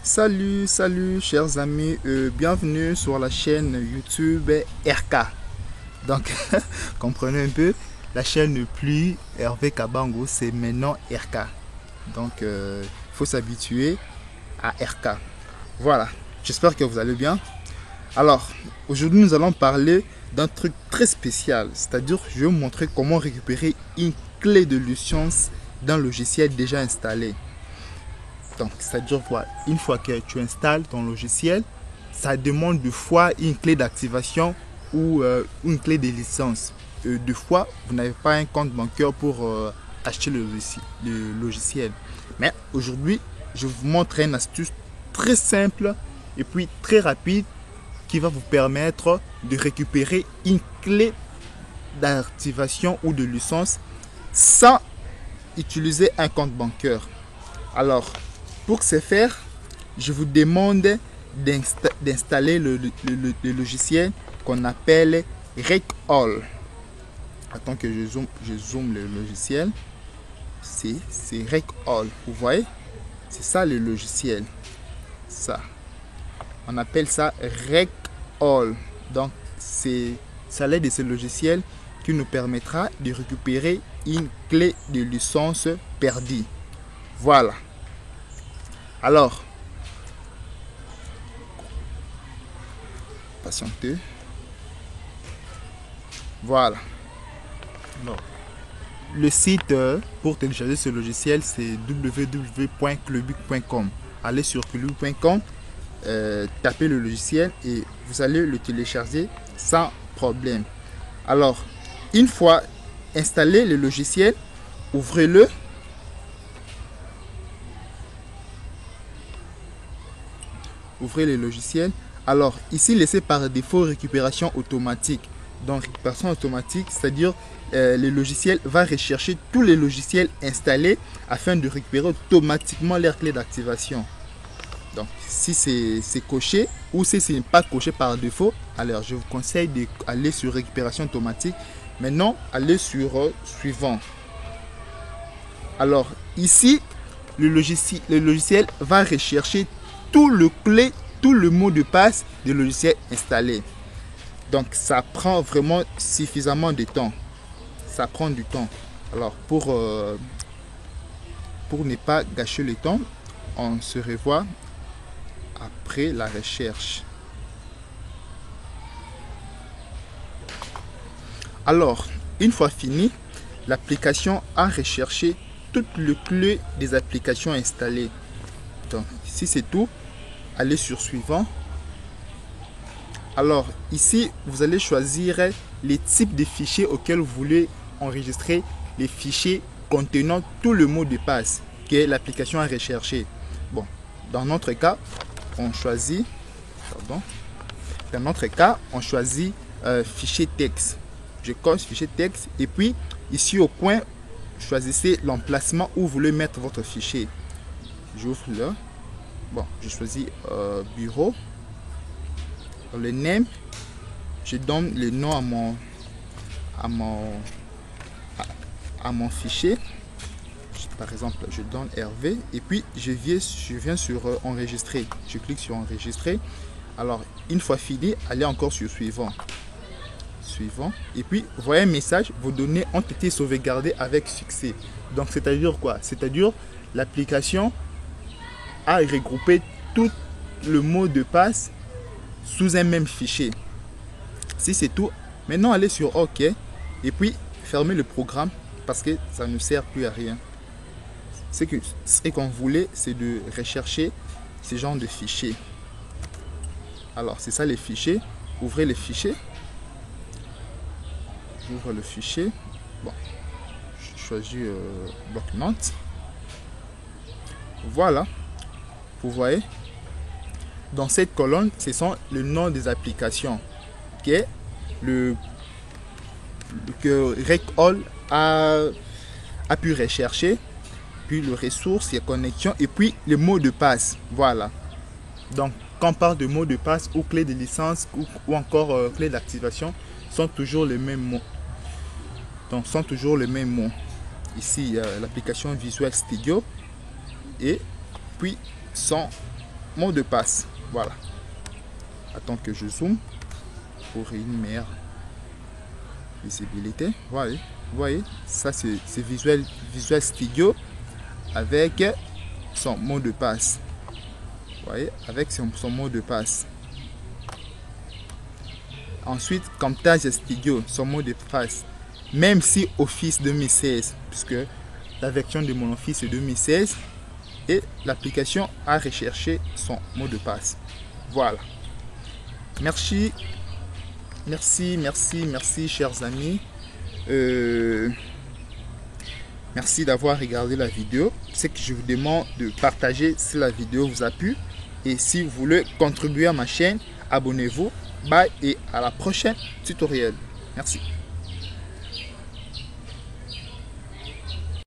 Salut chers amis, bienvenue sur la chaîne YouTube RK. Donc, comprenez un peu, la chaîne ne plus Hervé Kabango, c'est maintenant RK. Donc, il faut s'habituer à RK. Voilà, j'espère que vous allez bien. Alors, aujourd'hui nous allons parler d'un truc très spécial, c'est-à-dire je vais vous montrer comment récupérer une clé de licence d'un logiciel déjà installé. Donc, c'est-à-dire quoi, une fois que tu installes ton logiciel, ça demande deux fois une clé d'activation ou une clé de licence. Deux fois, vous n'avez pas un compte bancaire pour acheter le logiciel. Mais aujourd'hui, je vous montre une astuce très simple et puis très rapide qui va vous permettre de récupérer une clé d'activation ou de licence sans utiliser un compte bancaire. Alors, pour ce faire, je vous demande d'installer le logiciel qu'on appelle RecAll. Attends que je zoome le logiciel. C'est RecAll. Vous voyez? C'est ça le logiciel. Ça. On appelle ça RecAll. Donc, c'est à l'aide de ce logiciel qui nous permettra de récupérer une clé de licence perdue. Voilà. Alors, patientez. Voilà. Bon. Le site pour télécharger ce logiciel, c'est www.clubic.com. Allez sur clubic.com, tapez le logiciel et vous allez le télécharger sans problème. Alors, une fois installé le logiciel, ouvrez-le. Ouvrez le logiciel. Alors ici laissé par défaut récupération automatique. Donc récupération automatique, c'est-à-dire le logiciel va rechercher tous les logiciels installés afin de récupérer automatiquement leur clé d'activation. Donc si c'est coché ou si ce n'est pas coché par défaut, alors je vous conseille d'aller sur récupération automatique. Maintenant allez sur suivant. Alors ici le logiciel va rechercher tout le mot de passe du logiciel installé. Donc ça prend vraiment suffisamment de temps. Ça prend du temps. Alors pour ne pas gâcher le temps, on se revoit après la recherche. Alors, une fois fini, l'application a recherché toutes les clés des applications installées. Donc, si c'est tout, allez sur suivant. Alors ici vous allez choisir les types de fichiers auxquels vous voulez enregistrer les fichiers contenant tout le mot de passe que l'application a recherché. Bon, dans notre cas on choisit fichier texte. Je coche fichier texte et puis ici au coin choisissez l'emplacement où vous voulez mettre votre fichier. J'ouvre là. Bon, je choisis bureau. Le name, je donne le nom à mon fichier. Par exemple, je donne Hervé et puis je viens sur enregistrer. Je clique sur enregistrer. Alors, une fois fini, allez encore sur suivant. Et puis, vous voyez un message, vos données ont été sauvegardées avec succès. Donc, c'est-à-dire quoi? C'est-à-dire l'application a regroupé tout le mot de passe sous un même fichier. Si c'est tout, maintenant allez sur OK et puis fermez le programme parce que ça ne sert plus à rien. Ce qu'on voulait, c'est de rechercher ce genre de fichiers. Alors c'est ça les fichiers. Ouvrez les fichiers. J'ouvre le fichier. Bon, je choisis bloc-notes. Voilà. Vous voyez, dans cette colonne, ce sont le nom des applications que RecAll a pu rechercher, puis les ressources, les connexions et puis les mots de passe. Voilà. Donc, quand on parle de mots de passe ou clé de licence ou encore clé d'activation, sont toujours les mêmes mots. Donc, sont toujours les mêmes mots. Ici, l'application Visual Studio et puis son mot de passe. Voilà. Attends que je zoome pour une meilleure visibilité. Vous voyez, ça c'est Visual Studio avec son mot de passe. Vous voyez, avec son mot de passe. Ensuite, Camtasia Studio, son mot de passe. Même si Office 2016, puisque la version de mon Office est 2016 et l'application a recherché son mot de passe. Voilà. Merci, chers amis. Merci d'avoir regardé la vidéo. C'est que je vous demande de partager si la vidéo vous a plu. Et si vous voulez contribuer à ma chaîne, abonnez-vous. Bye et à la prochaine tutoriel. Merci.